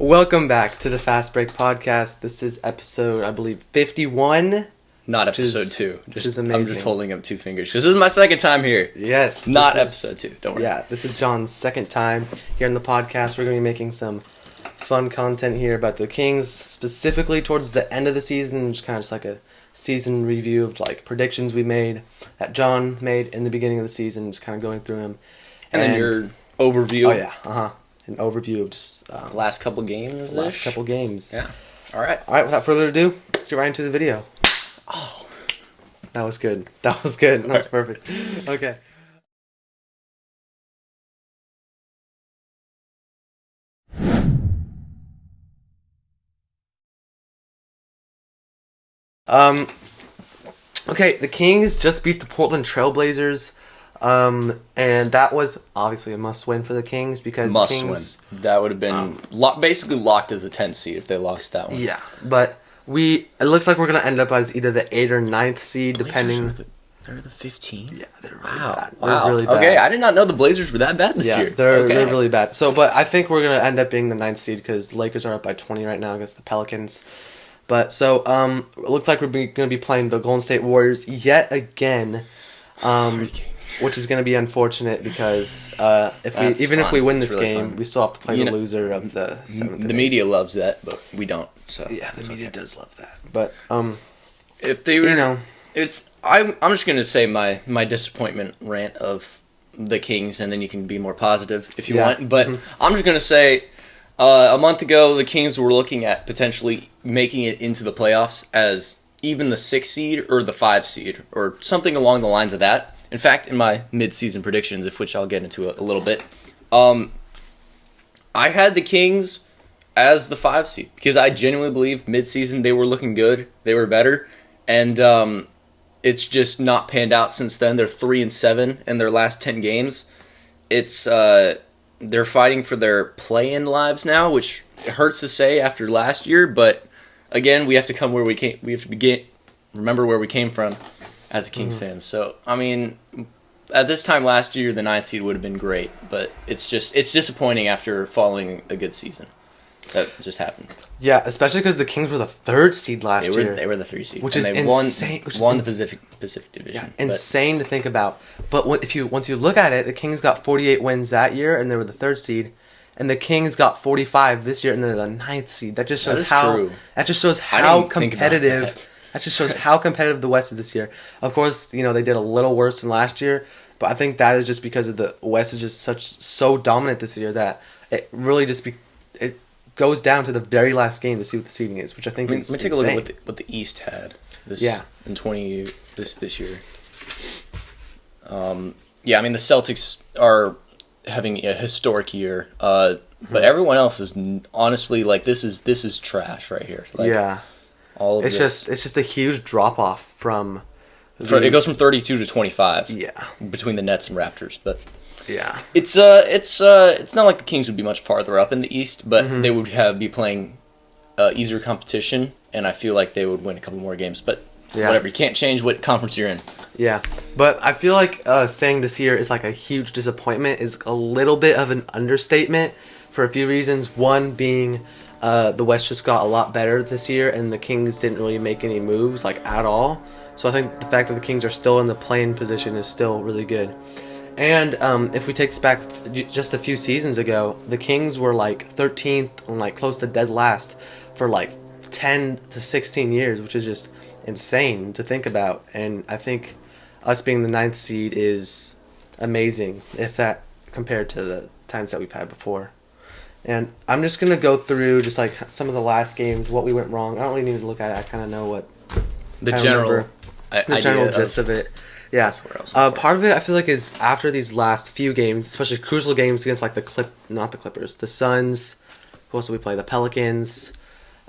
Welcome back to the Fastbreak-Podcast. This is episode, I believe, 51. Not episode 2. Which is amazing. I'm just holding up 2 fingers because this is my second time here. Yes. Not episode 2. Don't worry. Yeah, this is John's second time here in the podcast. We're going to be making some fun content here about the Kings, specifically towards the end of the season, just kind of just like a season review of like predictions we made that John made in the beginning of the season, just kind of going through them. And then your overview. Oh, yeah. An overview of just last couple games. Yeah. All right. Without further ado, let's get right into the video. Oh, that was good. That was perfect. Okay. Okay, the Kings just beat the Portland Trailblazers. And that was obviously a must-win for the Kings because must the Kings win. That would have been basically locked as the 10th seed if they lost that one. Yeah, but it looks like we're gonna end up as either the 8th or 9th seed, depending. They're the 15. Yeah, they're really bad. Wow. They're really bad. Okay, I did not know the Blazers were that bad this year. They're really bad. So, but I think we're gonna end up being the 9th seed because Lakers are up by 20 right now against the Pelicans. But so, it looks like we're gonna be playing the Golden State Warriors yet again. Which is going to be unfortunate because if we win this game, fun. We still have to play the loser of the 7th. The media loves that, but we don't. So yeah, the media does love that. But if they were, I'm just going to say my disappointment rant of the Kings, and then you can be more positive if you want. But I'm just going to say, a month ago, the Kings were looking at potentially making it into the playoffs as even the 6th seed or the 5th seed or something along the lines of that. In fact, in my mid-season predictions, of which I'll get into a little bit, I had the Kings as the 5 seed because I genuinely believe mid-season they were looking good, they were better, and it's just not panned out since then. They're 3-7 in their last 10 games. It's they're fighting for their play-in lives now, which hurts to say after last year, but again, we have to come where we came. We have to remember where we came from as a Kings fans. So, I mean, at this time last year, the 9th seed would have been great, but it's disappointing after following a good season. That just happened. Yeah, especially because the Kings were the 3rd seed last year. They were the 3 seed. Which is insane. Won the Pacific Division. Yeah, insane to think about. But once you look at it, the Kings got 48 wins that year, and they were the 3rd seed. And the Kings got 45 this year, and they're the 9th seed. That just shows That just shows how competitive. That just shows how competitive the West is this year. Of course, they did a little worse than last year, but I think that is just because of the West is just so dominant this year that it really just it goes down to the very last game to see what the seeding is, which I think is insane. Let me take a look at what the East had this year. I mean the Celtics are having a historic year, but everyone else is honestly like this is trash right here. It's just a huge drop off from. It goes from 32 to 25. Yeah, between the Nets and Raptors, but yeah, it's not like the Kings would be much farther up in the East, but they would be playing easier competition, and I feel like they would win a couple more games. But whatever, you can't change what conference you're in. Yeah, but I feel like saying this year is like a huge disappointment is a little bit of an understatement for a few reasons. One being. The West just got a lot better this year, and the Kings didn't really make any moves at all. So I think the fact that the Kings are still in the play-in position is still really good. And if we take this back just a few seasons ago, the Kings were 13th and close to dead last for 10 to 16 years, which is just insane to think about. And I think us being the 9th seed is amazing, if that compared to the times that we've had before. And I'm just going to go through just some of the last games, what we went wrong. I don't really need to look at it. I kind of know what... The general gist of it. Yeah. Part of it, I feel like, is after these last few games, especially crucial games against not the Clippers, the Suns. Who else did we play? The Pelicans.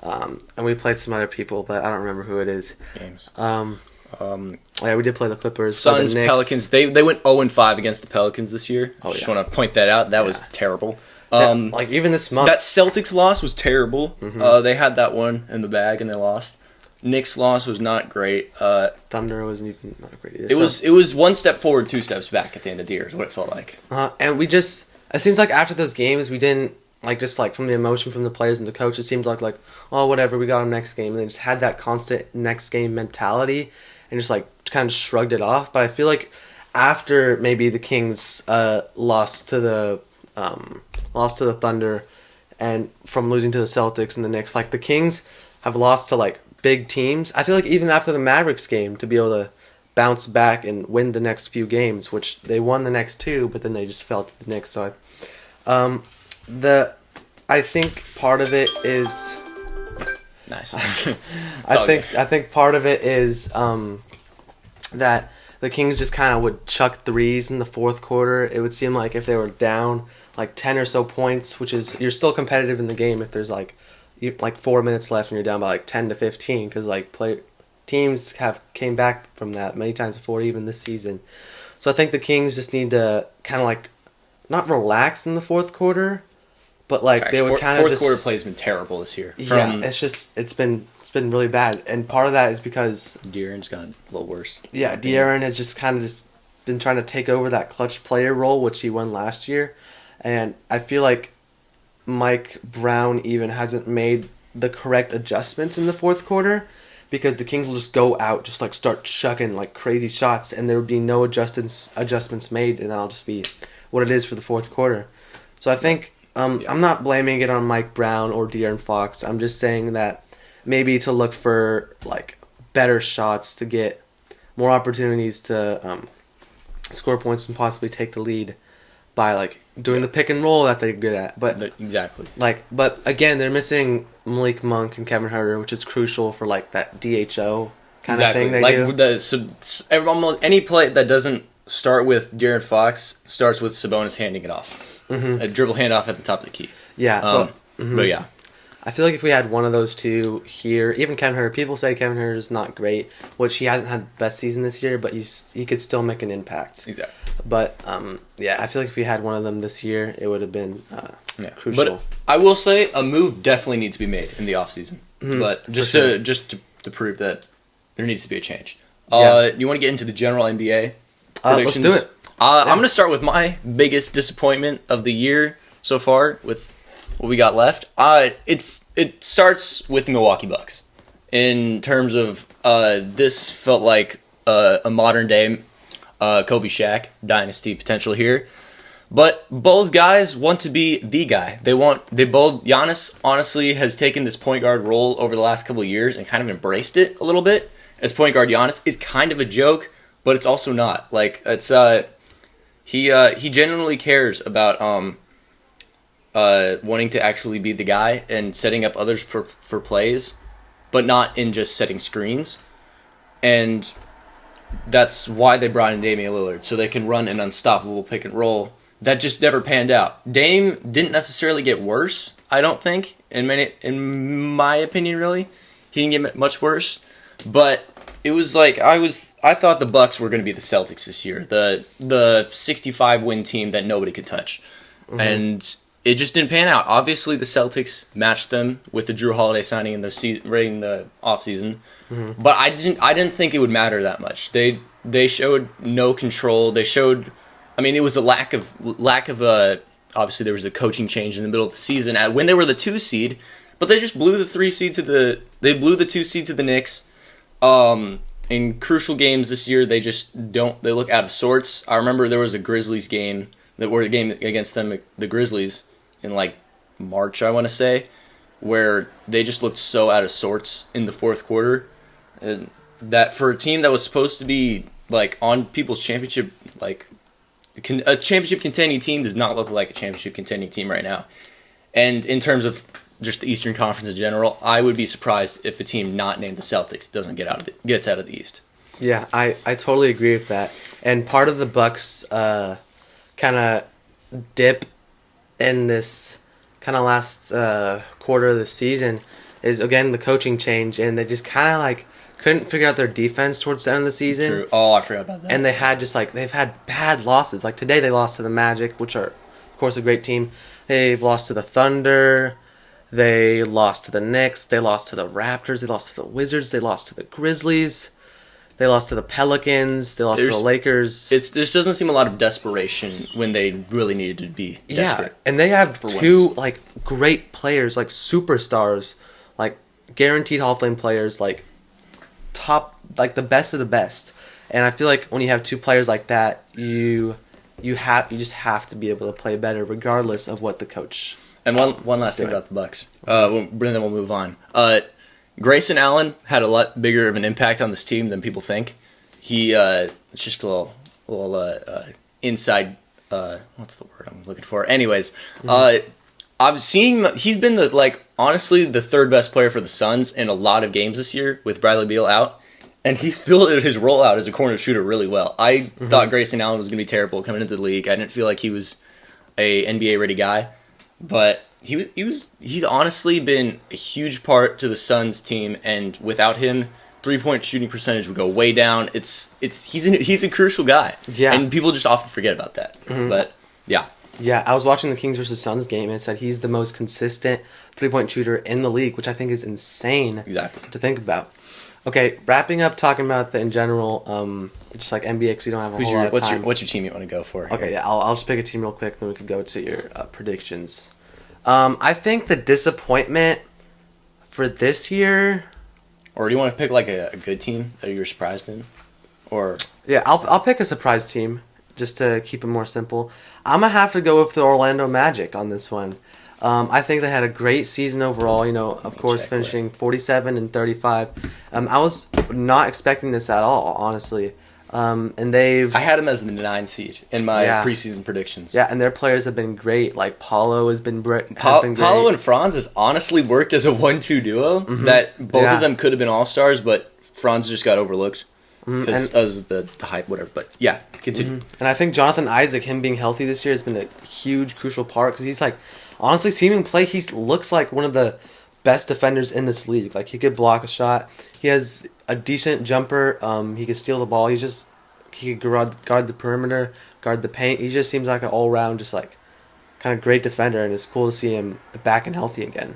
And we played some other people, but I don't remember who it is. Games. We did play the Clippers. Suns, the Pelicans. They went 0-5 against the Pelicans this year. Just want to point that out. That was terrible. Even this month, that Celtics loss was terrible. They had that one in the bag and they lost. Knicks' loss was not great. Thunder wasn't even not great either. It was one step forward, 2 steps back at the end of the year is what it felt like. And it seems like after those games we didn't just like from the emotion from the players and the coach, it seemed like oh whatever, we got them next game, and they just had that constant next game mentality, and just like kind of shrugged it off. But I feel like after maybe the Kings lost to the Thunder, and from losing to the Celtics and the Knicks, like the Kings have lost to like big teams. I feel like even after the Mavericks game, to be able to bounce back and win the next few games, which they won the next two, but then they just fell to the Knicks. So I think part of it is nice. I think part of it is that the Kings just kind of would chuck threes in the fourth quarter. It would seem like if they were down like 10 or so points, which is you're still competitive in the game if there's like 4 minutes left and you're down by like 10 to 15, because like teams have came back from that many times before, even this season. So I think the Kings just need to kind of like not relax in the fourth quarter, but like they would kind of fourth quarter play has been terrible this year. It's been really bad, and part of that is because De'Aaron's gotten a little worse. Yeah, De'Aaron has just kind of just been trying to take over that clutch player role, which he won last year, and I feel like Mike Brown even hasn't made the correct adjustments in the fourth quarter, because the Kings will just go out, just like start chucking like crazy shots, and there would be no adjustments made, and that'll just be what it is for the fourth quarter. So I think I'm not blaming it on Mike Brown or De'Aaron Fox. I'm just saying that maybe to look for like better shots to get more opportunities to score points and possibly take the lead by like doing the pick and roll that they're good at. But exactly. But again, they're missing Malik Monk and Kevin Huerter, which is crucial for like that DHO kind of thing they do. Almost any play that doesn't start with De'Aaron Fox starts with Sabonis handing it off. Mm-hmm. A dribble handoff at the top of the key. Yeah. But yeah. I feel like if we had one of those two here, even Kevin Huerter, people say Kevin Huerter is not great, which he hasn't had the best season this year, but he could still make an impact. Exactly. But I feel like if we had one of them this year, it would have been crucial. But I will say a move definitely needs to be made in the offseason. Mm-hmm. But just to prove that there needs to be a change. You want to get into the general NBA predictions? Let's do it. I'm going to start with my biggest disappointment of the year so far with what we got left. It starts with the Milwaukee Bucks. In terms of this felt like a modern day Kobe Shaq dynasty potential here. But both guys want to be the guy. Giannis honestly has taken this point guard role over the last couple of years and kind of embraced it a little bit. As point guard Giannis is kind of a joke, but it's also not. Like it's he genuinely cares about wanting to actually be the guy and setting up others for plays, but not in just setting screens. And that's why they brought in Damian Lillard, so they can run an unstoppable pick and roll. That just never panned out. Dame didn't necessarily get worse, I don't think, in my opinion, really. He didn't get much worse. But it was like I thought the Bucks were going to be the Celtics this year, the 65-win team that nobody could touch. Mm-hmm. And it just didn't pan out. Obviously, the Celtics matched them with the Drew Holiday signing in the offseason. Mm-hmm. But I didn't think it would matter that much. They showed no control. They showed, I mean, it was a lack of obviously there was a coaching change in the middle of the season when they were the 2 seed, but they just blew the 2 seed to the Knicks. In crucial games this year, they look out of sorts. I remember there was a Grizzlies game against them, the Grizzlies, in like March, I want to say, where they just looked so out of sorts in the fourth quarter. That for a team that was supposed to be like on people's championship, like a championship contending team does not look like a championship contending team right now. And in terms of just the Eastern Conference in general, I would be surprised if a team not named the Celtics gets out of the East. Yeah, I totally agree with that. And part of the Bucks kind of dip in this kind of last quarter of the season is, again, the coaching change, and they just kind of like couldn't figure out their defense towards the end of the season. True. Oh, I forgot about that. And they've had bad losses. Like today they lost to the Magic, which are, of course, a great team. They've lost to the Thunder. They lost to the Knicks. They lost to the Raptors. They lost to the Wizards. They lost to the Grizzlies. They lost to the Pelicans. They lost to the Lakers. This doesn't seem a lot of desperation when they really needed to be desperate. Yeah, and they have two like great players, like superstars, like guaranteed Hall of Fame players, like top, like the best of the best. And I feel like when you have two players like that, you just have to be able to play better, regardless of what the coach. And one last thing about the Bucks. Then we'll move on. Grayson Allen had a lot bigger of an impact on this team than people think. He it's just a little inside. What's the word I'm looking for? Anyways, I've seen he's been honestly the third best player for the Suns in a lot of games this year with Bradley Beal out. And he's filled his role out as a corner shooter really well. I thought Grayson Allen was going to be terrible coming into the league. I didn't feel like he was a NBA ready guy, but he's honestly been a huge part to the Suns team. And without him, 3-point shooting percentage would go way down. He's a crucial guy. Yeah, and people just often forget about that. But yeah. Yeah, I was watching the Kings versus Suns game and it said he's the most consistent 3-point shooter in the league, which I think is insane to think about. Okay, wrapping up talking about in general, just like NBA, because we don't have a whole lot of time. What's your team you want to go for? Okay, yeah, I'll just pick a team real quick, then we could go to your predictions. I think the disappointment for this year... Or do you want to pick like a good team that you were surprised in? Or yeah, I'll pick a surprise team, just to keep it more simple. I'm going to have to go with the Orlando Magic on this one. I think they had a great season overall, of course, finishing 47 and 35. I was not expecting this at all, honestly. I had them as the 9 seed in my preseason predictions. Yeah, and their players have been great. Like, Paulo has been great. Paulo and Franz has honestly worked as a 1-2 duo that both of them could have been all-stars, but Franz just got overlooked because of the hype, whatever. But, yeah, continue. And I think Jonathan Isaac, him being healthy this year, has been a huge, crucial part because he's like... Honestly, seeing him play, he looks like one of the best defenders in this league. Like, he could block a shot. He has a decent jumper. He could steal the ball. He could guard the perimeter, guard the paint. He just seems like an all-round, just like, kind of great defender, and it's cool to see him back and healthy again.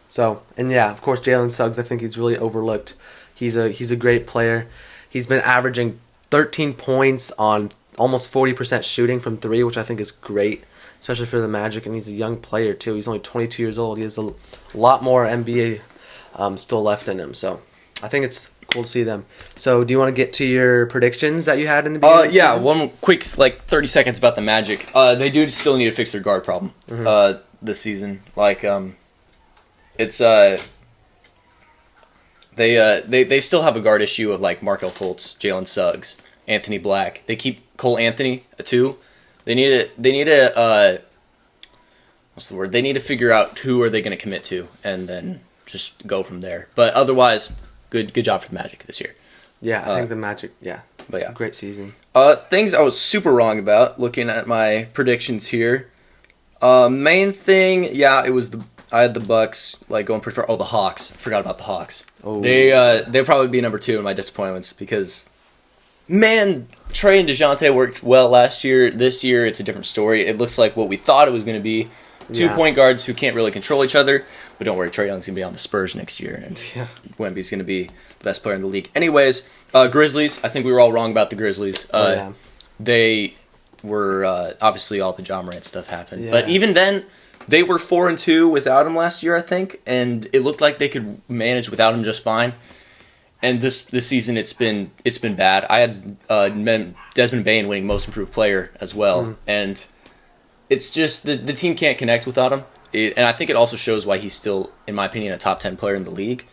So, and yeah, of course, Jalen Suggs, I think he's really overlooked. He's a great player. He's been averaging 13 points on almost 40% shooting from 3, which I think is great, especially for the Magic, and he's a young player, too. He's only 22 years old. He has a lot more NBA still left in him, so I think it's cool to see them. So, do you want to get to your predictions that you had in the beginning? Yeah, one quick, 30 seconds about the Magic. They do still need to fix their guard problem this season. They still have a guard issue of, Markelle Fultz, Jalen Suggs, Anthony Black. They keep Cole Anthony, a 2. They need to what's the word? They need to figure out who are they going to commit to, and then just go from there. But otherwise, good job for the Magic this year. Yeah, I think the Magic. Yeah, but yeah, great season. Things I was super wrong about. Looking at my predictions here, main thing, I had the Bucks going pretty far. Oh, the Hawks. I forgot about the Hawks. Oh. They'll probably be number 2 in my disappointments because. Man, Trey and DeJounte worked well last year. This year, it's a different story. It looks like what we thought it was going to be. 2 point guards who can't really control each other. But don't worry, Trae Young's going to be on the Spurs next year. And Wemby's going to be the best player in the league. Anyways, Grizzlies. I think we were all wrong about the Grizzlies. They were, obviously, all the Ja Morant stuff happened. Yeah. But even then, they were 4-2 without him last year, I think. And it looked like they could manage without him just fine. And this season, it's been bad. I had Desmond Bane winning Most Improved Player as well, and it's just the team can't connect without him. And I think it also shows why he's still, in my opinion, a top 10 player in the league.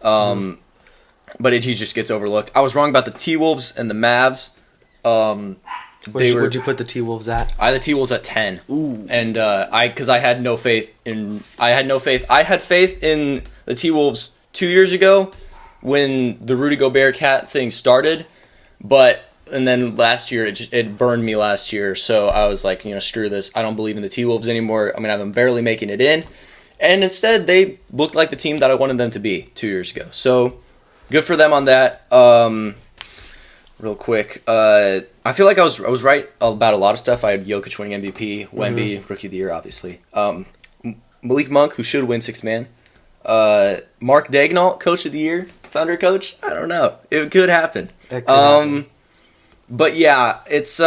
But he just gets overlooked. I was wrong about the T-Wolves and the Mavs. Where'd you put the T-Wolves at? I had the T-Wolves at 10. Ooh. And because I had no faith in. I had faith in the T-Wolves 2 years ago. When the Rudy Gobert cat thing started, and then last year it burned me last year, so I was like, screw this. I don't believe in the T-Wolves anymore. I'm gonna have them barely making it in, and instead they looked like the team that I wanted them to be 2 years ago. So good for them on that. Real quick, I feel like I was right about a lot of stuff. I had Jokic winning MVP, Wemby Rookie of the Year, obviously. Malik Monk, who should win Sixth Man. Mark Daigneault, Coach of the Year. Thunder coach? I don't know. It could happen. It could happen. But yeah, that's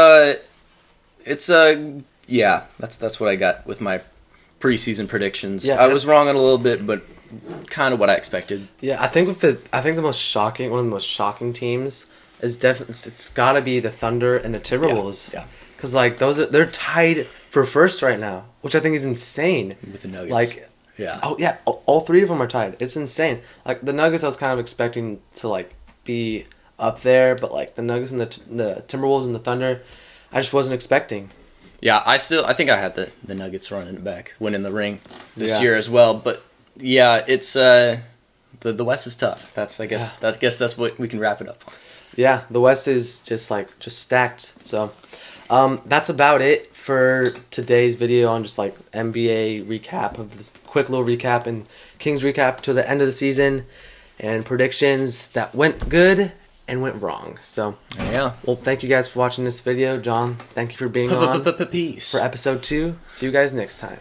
what I got with my preseason predictions. Yeah, I was wrong on a little bit, but kind of what I expected. Yeah, I think one of the most shocking teams is definitely it's got to be the Thunder and the Timberwolves. Yeah. Because like they're tied for first right now, which I think is insane. With the Nuggets. Like, yeah. Oh yeah, all three of them are tied. It's insane. Like the Nuggets, I was kind of expecting to like be up there, but like the Nuggets and the Timberwolves and the Thunder, I just wasn't expecting. Yeah, I think I had the Nuggets running it back, winning the ring this year as well. But yeah, it's the West is tough. That's what we can wrap it up on. Yeah, the West is just stacked. So, that's about it for today's video on just like NBA recap of this quick little recap and Kings recap to the end of the season and predictions that went good and went wrong. So, yeah. Well, thank you guys for watching this video. John, thank you for being on Peace. for episode 2. See you guys next time.